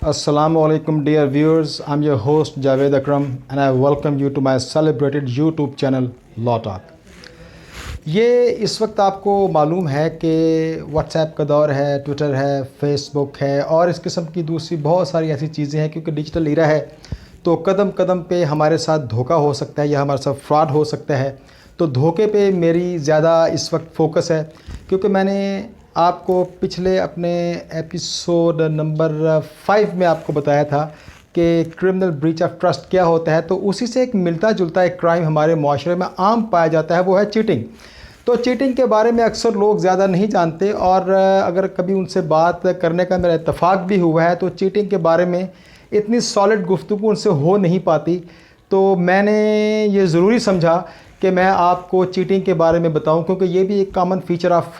Assalamualaikum dear viewers, I'm your host Javed Akram and I welcome you to my celebrated YouTube channel Law Talk। ये इस वक्त आपको मालूम है कि व्हाट्सएप का दौर है, ट्विटर है, फेसबुक है और इस किस्म की दूसरी बहुत सारी ऐसी चीज़ें हैं। क्योंकि डिजिटल एरा है तो कदम कदम पे हमारे साथ धोखा हो सकता है या हमारे साथ फ्रॉड हो सकता है। तो धोखे पे मेरी ज़्यादा इस वक्त फोकस है, क्योंकि मैंने आपको पिछले अपने एपिसोड नंबर 5 में आपको बताया था कि क्रिमिनल ब्रीच ऑफ ट्रस्ट क्या होता है। तो उसी से एक मिलता जुलता एक क्राइम हमारे माशरे में आम पाया जाता है, वो है चीटिंग। तो चीटिंग के बारे में अक्सर लोग ज़्यादा नहीं जानते और अगर कभी उनसे बात करने का मेरा इत्तेफाक भी हुआ है तो चीटिंग के बारे में इतनी सॉलिड गुफ्तगू उनसे हो नहीं पाती। तो मैंने ये ज़रूरी समझा कि मैं आपको चीटिंग के बारे में बताऊं, क्योंकि ये भी एक कॉमन फीचर ऑफ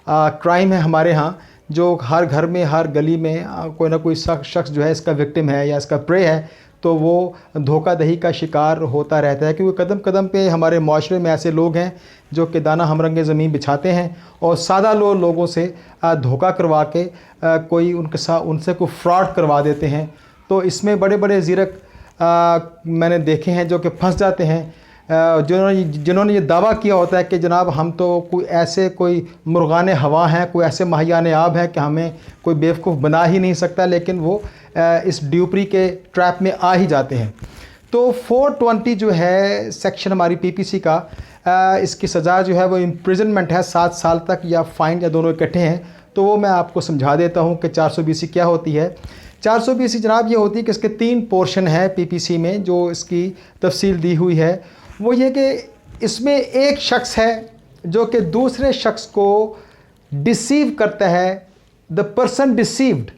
क्राइम है हमारे यहाँ, जो हर घर में हर गली में कोई ना कोई शख्स जो है इसका विक्टिम है या इसका प्रे है, तो वो धोखाधड़ी का शिकार होता रहता है। क्योंकि कदम कदम पे हमारे माशरे में ऐसे लोग हैं जो कि दाना हमरंगे ज़मीन बिछाते हैं और सादा लोगों से धोखा करवा के कोई उनसे कोई फ्रॉड करवा देते हैं। तो इसमें बड़े बड़े ज़ीरक मैंने देखे हैं जो कि फंस जाते हैं, जिन्होंने ये दावा किया होता है कि जनाब हम तो कोई मुर्गान हवा हैं, कोई ऐसे माहियान आब हैं कि हमें कोई बेवकूफ़ बना ही नहीं सकता, लेकिन वो इस ड्यूपरी के ट्रैप में आ ही जाते हैं। तो 420 जो है सेक्शन हमारी पीपीसी का, इसकी सज़ा जो है वो इम्प्रिजनमेंट है 7 साल तक या फ़ाइन या दोनों इकट्ठे हैं। तो वो मैं आपको समझा देता हूँ कि 420 क्या होती है। 420 जनाब ये होती है कि इसके 3 पोर्शन है पीपीसी में, जो इसकी तफसील दी हुई है। वो ये कि इसमें एक शख्स है जो कि दूसरे शख्स को डिसीव करता है। द पर्सन डिसीव्ड,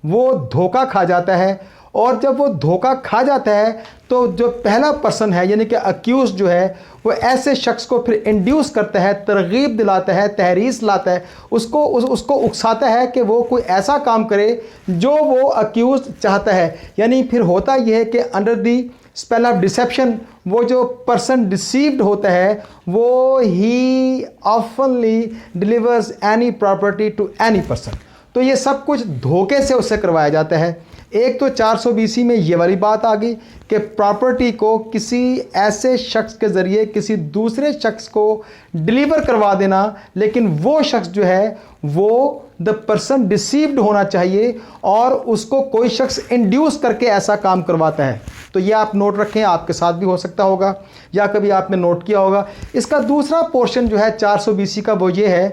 वो धोखा खा जाता है, और जब वो धोखा खा जाता है तो जो पहला पर्सन है यानी कि अक्यूज जो है वो ऐसे शख्स को फिर इंड्यूस करता है, तरगीब दिलाता है, तहरीस लाता है, उसको उकसाता है कि वो कोई ऐसा काम करे जो वो अक्यूज चाहता है। यानी फिर होता यह है कि under the spell of deception वो जो पर्सन डिसीव्ड होता है वो ही only delivers any property to any person. तो ये सब कुछ धोखे से उससे करवाया जाता है। एक तो 420 में ये वाली बात आ गई कि प्रॉपर्टी को किसी ऐसे शख्स के ज़रिए किसी दूसरे शख्स को डिलीवर करवा देना, लेकिन वो शख्स जो है वो द पर्सन डिसीव्ड होना चाहिए और उसको कोई शख्स इंड्यूस करके ऐसा काम करवाता है। तो ये आप नोट रखें, आपके साथ भी हो सकता होगा या कभी आपने नोट किया होगा। इसका दूसरा पोर्शन जो है 420 का वो ये है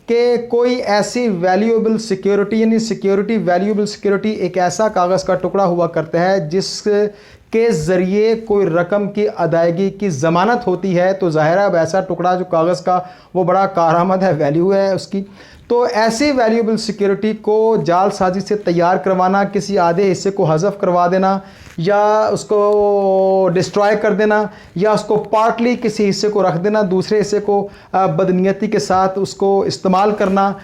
कि कोई ऐसी वैल्यूएबल सिक्योरिटी यानी सिक्योरिटी वैल्यूएबल सिक्योरिटी एक ऐसा कागज़ का टुकड़ा हुआ करता है जिसके ज़रिए कोई रकम की अदायगी की ज़मानत होती है। तो ज़ाहिर है वैसा टुकड़ा जो कागज़ का वो बड़ा कारआमद है, वैल्यू है उसकी। तो ऐसी वैल्यूएबल सिक्योरिटी को जालसाजी से तैयार करवाना, किसी आधे हिस्से को हज़फ करवा देना या उसको डिस्ट्रॉय कर देना या उसको पार्टली किसी हिस्से को रख देना, दूसरे हिस्से को बदनीयती के साथ उसको इस्तेमाल करना,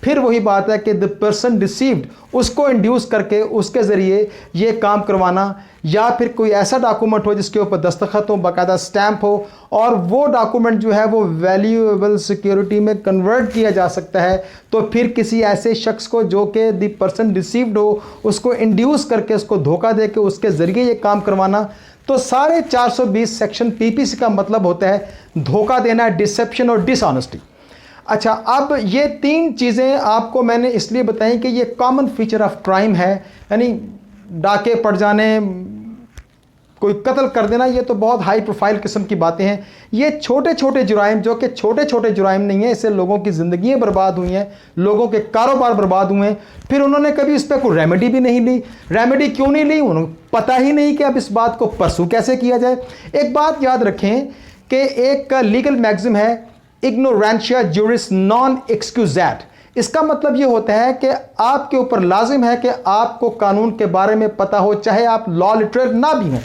फिर वही बात है कि द पर्सन डिसीव्ड उसको इंड्यूस करके उसके ज़रिए ये काम करवाना, या फिर कोई ऐसा डॉक्यूमेंट हो जिसके ऊपर दस्तखत हो, बाकायदा स्टैम्प हो, और वो डॉक्यूमेंट जो है वो वैल्यूएबल सिक्योरिटी में कन्वर्ट किया जा सकता है। तो फिर किसी ऐसे शख्स को जो कि द पर्सन डिसीव्ड हो उसको इंड्यूस करके उसको धोखा दे के उसके ज़रिए ये काम करवाना। तो सारे 420 सेक्शन पीपीसी का मतलब होता है धोखा देना, डिसेप्शन और डिसऑनेस्टी। अच्छा, अब ये 3 चीज़ें आपको मैंने इसलिए बताई कि ये कॉमन फीचर ऑफ क्राइम है। यानी डाके पड़ जाने, कोई कत्ल कर देना, ये तो बहुत हाई प्रोफाइल किस्म की बातें हैं। ये छोटे छोटे जुराइम जो कि छोटे छोटे जुराइम नहीं है, इससे लोगों की ज़िंदगियाँ बर्बाद हुई हैं, लोगों के कारोबार बर्बाद हुए हैं, फिर उन्होंने कभी इस पर कोई रेमेडी भी नहीं ली। रेमेडी क्यों नहीं ली? उन्हें पता ही नहीं कि अब इस बात को परसू कैसे किया जाए। एक बात याद रखें कि एक लीगल मैगज़िम है इग्नोरेंशिया जुरिस नॉन एक्सक्यूजेट। इसका मतलब ये होता है कि आपके ऊपर लाजिम है कि आपको कानून के बारे में पता हो, चाहे आप लॉ लिटरेट ना भी हों।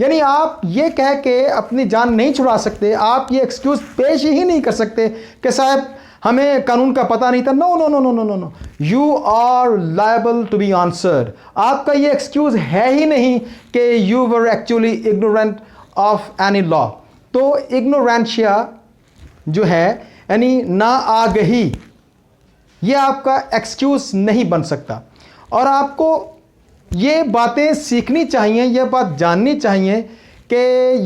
यानी आप ये कह के अपनी जान नहीं छुड़ा सकते, आप ये एक्सक्यूज़ पेश ही नहीं कर सकते कि साहब हमें कानून का पता नहीं था। No no no no no no no, you are liable to be answered. आपका ये एक्सक्यूज़ है ही नहीं कि you were actually ignorant of any law. तो इग्नोरेंशिया जो है यानी ना आगही, ये आपका एक्सक्यूज़ नहीं बन सकता। और आपको ये बातें सीखनी चाहिए, ये बात जाननी चाहिए कि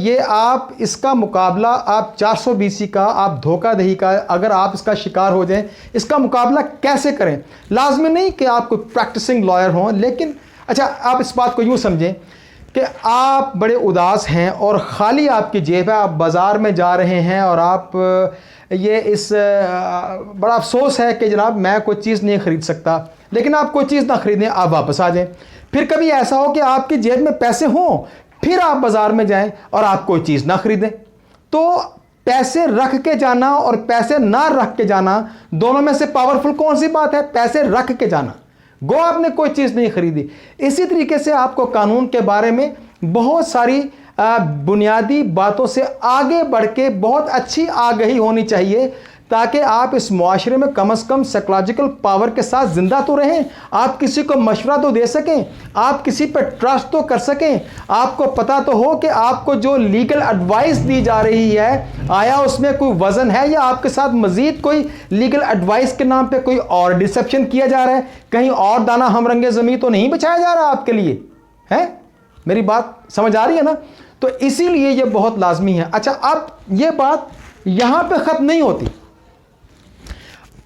ये आप इसका मुकाबला आप 400 BC का, आप धोखाधड़ी का अगर आप इसका शिकार हो जाएं, इसका मुकाबला कैसे करें। लाजमी नहीं कि आप कोई प्रैक्टिसिंग लॉयर हों, लेकिन अच्छा आप इस बात को यूँ समझें कि आप बड़े उदास हैं और ख़ाली आपकी जेब है, आप बाज़ार में जा रहे हैं और आप ये इस बड़ा अफसोस है कि जनाब मैं कोई चीज़ नहीं ख़रीद सकता, लेकिन आप कोई चीज़ ना ख़रीदें, आप वापस आ जाएं। फिर कभी ऐसा हो कि आपकी जेब में पैसे हों, फिर आप बाज़ार में जाएं और आप कोई चीज़ ना ख़रीदें। तो पैसे रख के जाना और पैसे ना रख के जाना, दोनों में से पावरफुल कौन सी बात है? पैसे रख के जाना। गो आपने कोई चीज़ नहीं खरीदी। इसी तरीके से आपको कानून के बारे में बहुत सारी बुनियादी बातों से आगे बढ़ के बहुत अच्छी आगाही होनी चाहिए, ताकि आप इस मुआशरे में कम से कम साइकोलॉजिकल पावर के साथ ज़िंदा तो रहें, आप किसी को मशवरा तो दे सकें, आप किसी पर ट्रस्ट तो कर सकें, आपको पता तो हो कि आपको जो लीगल एडवाइस दी जा रही है आया उसमें कोई वज़न है, या आपके साथ मज़ीद कोई लीगल एडवाइस के नाम पे कोई और डिसेप्शन किया जा रहा है, कहीं और दाना हमरंगे ज़मीन तो नहीं बचाया जा रहा आपके लिए है। मेरी बात समझ आ रही है ना? तो इसीलिए ये बहुत लाजमी है। अच्छा, अब ये बात यहाँ पे ख़त्म नहीं होती।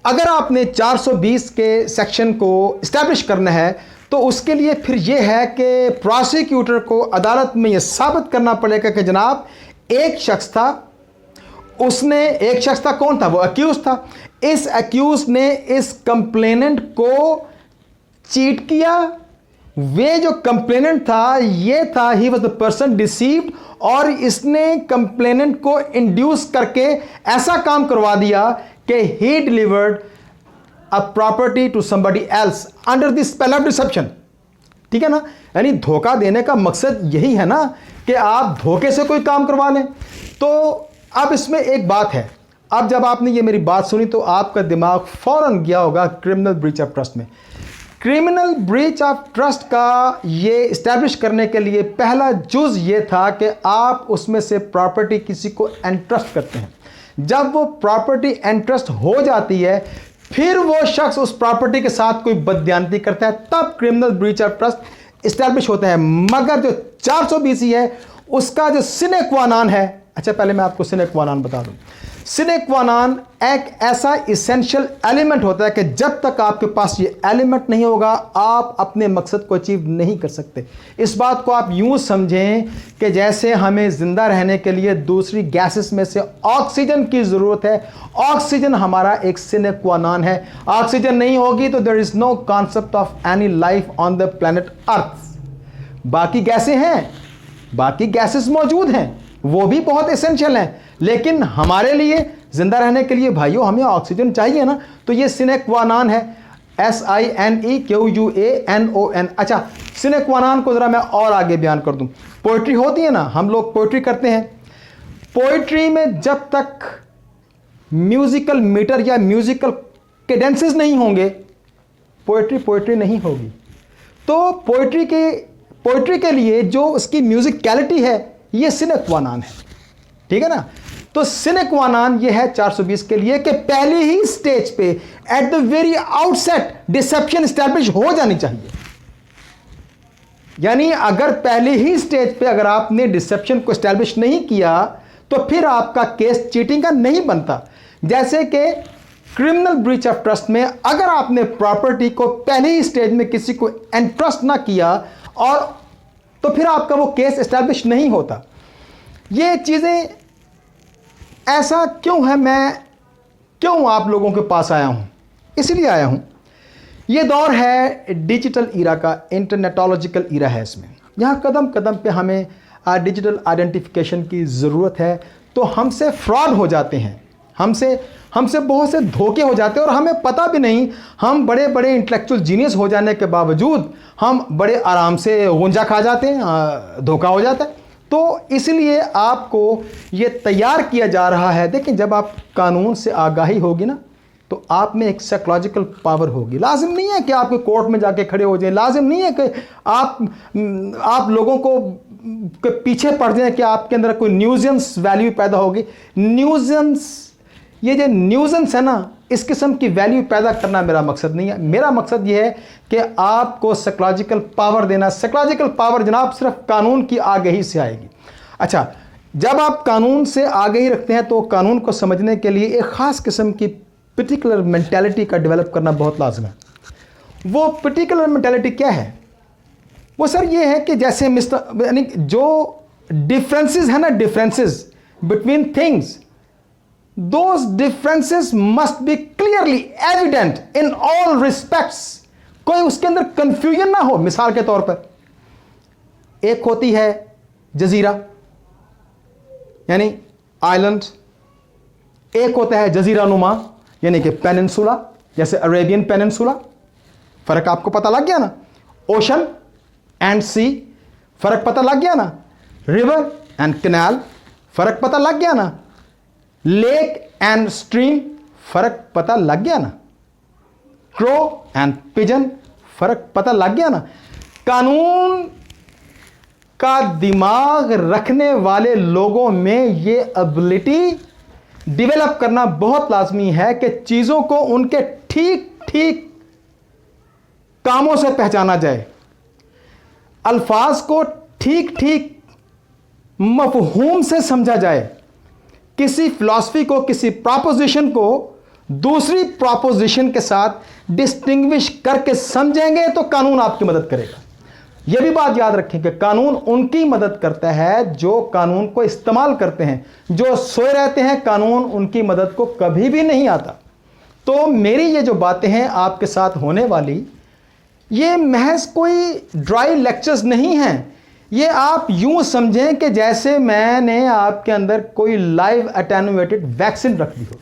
अगर आपने 420 के सेक्शन को इस्टेब्लिश करना है तो उसके लिए फिर यह है कि प्रोसिक्यूटर को अदालत में यह साबित करना पड़ेगा कि जनाब एक शख्स था, कौन था? वो अक्यूज था। इस अक्यूज ने इस कंप्लेनेंट को चीट किया। वे जो कंप्लेनेंट था ये था he was the person deceived, और इसने कंप्लेनेंट को इंड्यूस करके ऐसा काम करवा दिया कि he delivered a property to somebody else under the spell of deception। ठीक है ना? यानी धोखा देने का मकसद यही है ना कि आप धोखे से कोई काम करवा लें। तो अब इसमें एक बात है, अब जब आपने ये मेरी बात सुनी तो आपका दिमाग फौरन गया होगा क्रिमिनल ब्रीच ऑफ ट्रस्ट में। क्रिमिनल ब्रीच ऑफ ट्रस्ट का ये इस्टेब्लिश करने के लिए पहला जुज़ ये था कि आप उसमें से प्रॉपर्टी किसी को एंट्रस्ट करते हैं। जब वो प्रॉपर्टी एंट्रस्ट हो जाती है, फिर वो शख्स उस प्रॉपर्टी के साथ कोई बददियानती करता है, तब criminal breach of trust establish होता है। मगर जो 420 है उसका जो सिने क्वा नॉन है, अच्छा पहले मैं आपको सिने क्वा नॉन बता दूं। सिने क्वा नॉन एक ऐसा इसेंशियल एलिमेंट होता है कि जब तक आपके पास ये एलिमेंट नहीं होगा आप अपने मकसद को अचीव नहीं कर सकते। इस बात को आप यूं समझें कि जैसे हमें ज़िंदा रहने के लिए दूसरी गैसेस में से ऑक्सीजन की ज़रूरत है। ऑक्सीजन हमारा एक सिने क्वा नॉन है। ऑक्सीजन नहीं होगी तो there is no concept of any life on the planet earth. बाकी गैसें हैं, बाकी गैसेस मौजूद हैं, वो भी बहुत एसेंशियल हैं, लेकिन हमारे लिए जिंदा रहने के लिए भाइयों हमें ऑक्सीजन चाहिए ना। तो ये सिने क्वा नॉन है, SINEQUANON। अच्छा, सिने क्वा नॉन को ज़रा मैं और आगे बयान कर दूं। पोइट्री होती है ना, हम लोग पोइट्री करते हैं। पोइट्री में जब तक म्यूजिकल मीटर या म्यूजिकल कैडेंसेस नहीं होंगे, पोइट्री नहीं होगी। तो पोइट्री के लिए जो उसकी म्यूजिकलिटी है ये सिने क्वा नॉन है, ठीक है ना। तो सिने क्वा नॉन ये है 420 के लिए कि पहले ही स्टेज पे at the very outset deception establish हो जानी चाहिए। यानी अगर पहले ही स्टेज पे अगर आपने डिसेप्शन को एस्टैब्लिश नहीं किया तो फिर आपका केस चीटिंग का नहीं बनता। जैसे कि क्रिमिनल ब्रीच ऑफ ट्रस्ट में अगर आपने प्रॉपर्टी को पहले ही स्टेज में किसी को एंट्रस्ट ना किया और तो फिर आपका वो केस एस्टैब्लिश नहीं होता। ये चीज़ें ऐसा क्यों है, मैं क्यों आप लोगों के पास आया हूँ, इसलिए आया हूँ। ये दौर है डिजिटल ईरा का, इंटरनेटोलॉजिकल ईरा है। इसमें यहाँ कदम कदम पे हमें डिजिटल आइडेंटिफिकेशन की ज़रूरत है। तो हमसे फ्रॉड हो जाते हैं, हमसे बहुत से धोखे हो जाते हैं और हमें पता भी नहीं। हम बड़े बड़े इंटेलेक्चुअल जीनियस हो जाने के बावजूद हम बड़े आराम से गुंजा खा जाते हैं, धोखा हो जाता है। तो इसलिए आपको ये तैयार किया जा रहा है। देखिए, जब आप कानून से आगाही होगी ना तो आप में एक साइकोलॉजिकल पावर होगी। लाजिम नहीं है कि आपके कोर्ट में जाके खड़े हो जाएं, लाजिम नहीं है कि आप लोगों को के पीछे पड़ जाएं कि आपके अंदर कोई न्यूजेंस वैल्यू पैदा होगी। न्यूजेंस, ये जो न्यूजेंस है ना, इस किस्म की वैल्यू पैदा करना मेरा मकसद नहीं है। मेरा मकसद यह है कि आपको साइकोलॉजिकल पावर देना। साइकोलॉजिकल पावर जनाब सिर्फ कानून की आगाही से आएगी। अच्छा, जब आप कानून से आगाही रखते हैं तो कानून को समझने के लिए एक ख़ास किस्म की पर्टिकुलर मेंटालिटी का डेवलप करना बहुत लाजम है। वो पर्टिकुलर मेंटालिटी क्या है? वो सर ये है कि जैसे यानी जो डिफरेंसेस है ना, differences between things, those differences must be clearly evident in all respects. कोई उसके अंदर कंफ्यूजन ना हो। मिसाल के तौर पर एक होती है जजीरा यानी आइलैंड, एक होता है जजीरा नुमा यानी कि पेनिनसुला, जैसे अरेबियन पेनिनसुला। फर्क आपको पता लग गया ना? ओशन एंड सी, फर्क पता लग गया ना? रिवर एंड कैनाल, फर्क पता लग गया ना? लेक एंड स्ट्रीम, फर्क पता लग गया ना? क्रो एंड पिजन, फर्क पता लग गया ना? कानून का दिमाग रखने वाले लोगों में ये एबिलिटी डेवलप करना बहुत लाजमी है कि चीज़ों को उनके ठीक ठीक कामों से पहचाना जाए, अल्फाज को ठीक ठीक मफहूम से समझा जाए, किसी फिलॉसफी को, किसी प्रोपोजिशन को दूसरी प्रोपोजिशन के साथ डिस्टिंग्विश करके समझेंगे तो कानून आपकी मदद करेगा। यह भी बात याद रखें कि कानून उनकी मदद करता है जो कानून को इस्तेमाल करते हैं। जो सोए रहते हैं कानून उनकी मदद को कभी भी नहीं आता। तो मेरी ये जो बातें हैं आपके साथ होने वाली, ये महज कोई ड्राई लेक्चर्स नहीं हैं। ये आप यूं समझें कि जैसे मैंने आपके अंदर कोई लाइव अटेन्यूएटेड वैक्सीन रख दी हो।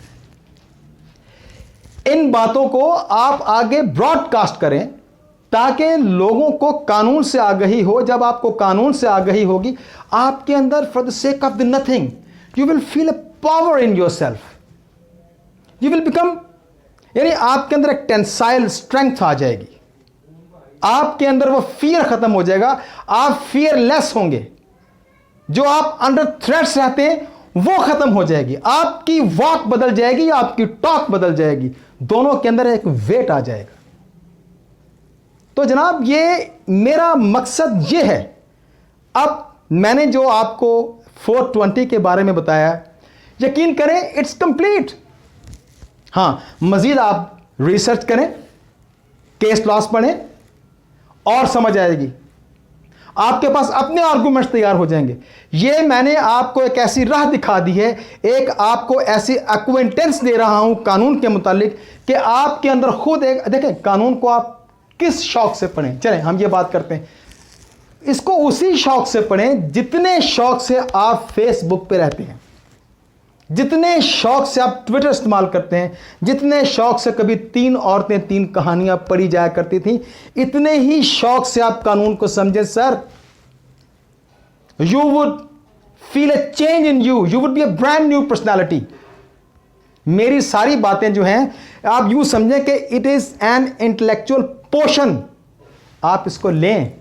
इन बातों को आप आगे ब्रॉडकास्ट करें ताकि लोगों को कानून से आगाही हो। जब आपको कानून से आगाही होगी, आपके अंदर for the sake of the nothing you will feel a power in your self. You will become, यानी आपके अंदर एक टेंसाइल स्ट्रेंथ आ जाएगी। आपके अंदर वो फियर खत्म हो जाएगा। आप फियरलेस होंगे। जो आप अंडर थ्रेट्स रहते हैं वो खत्म हो जाएगी। आपकी वॉक बदल जाएगी, आपकी टॉक बदल जाएगी। दोनों के अंदर एक वेट आ जाएगा। तो जनाब ये मेरा मकसद ये है। अब मैंने जो आपको 420 के बारे में बताया, यकीन करें इट्स कंप्लीट। हाँ, मजीद आप रिसर्च करें, केस लॉस पढ़ें और समझ आएगी। आपके पास अपने आर्गुमेंट्स तैयार हो जाएंगे। ये मैंने आपको एक ऐसी राह दिखा दी है, एक आपको ऐसी एक्वेंटेंस दे रहा हूं कानून के मुतालिक कि आपके अंदर खुद एक, देखें कानून को आप किस शौक से पढ़ें। चलें हम ये बात करते हैं, इसको उसी शौक से पढ़ें जितने शौक से आप फेसबुक पे रहते हैं, जितने शौक से आप ट्विटर इस्तेमाल करते हैं, जितने शौक से कभी 3 औरतें 3 कहानियां पढ़ी जाया करती थी, इतने ही शौक से आप कानून को समझें। Sir, you would feel a change in you, you would be a brand new personality. मेरी सारी बातें जो हैं आप यूं समझें कि it is an intellectual portion. आप इसको लें,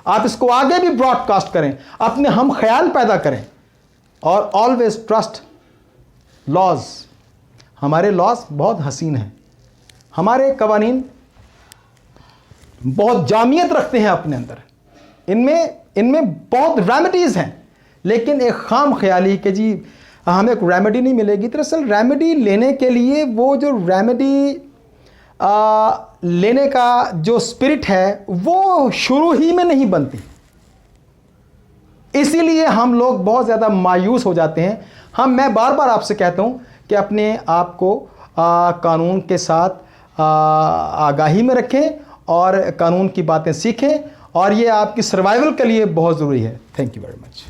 आप इसको आगे भी ब्रॉडकास्ट करें, अपने हम ख्याल पैदा करें और ऑलवेज ट्रस्ट लॉज। हमारे लॉज बहुत हसीन हैं, हमारे कवानीन बहुत जामियत रखते हैं अपने अंदर। इनमें बहुत रेमेडीज़ हैं, लेकिन एक खाम ख्याली कि जी हमें एक रेमेडी नहीं मिलेगी। दरअसल रेमेडी लेने के लिए वो जो रेमेडी लेने का जो स्पिरिट है वो शुरू ही में नहीं बनती। इसीलिए हम लोग बहुत ज़्यादा मायूस हो जाते हैं। मैं बार बार आपसे कहता हूँ कि अपने आप को कानून के साथ आगाही में रखें और कानून की बातें सीखें, और ये आपकी सर्वाइवल के लिए बहुत ज़रूरी है। Thank you very much.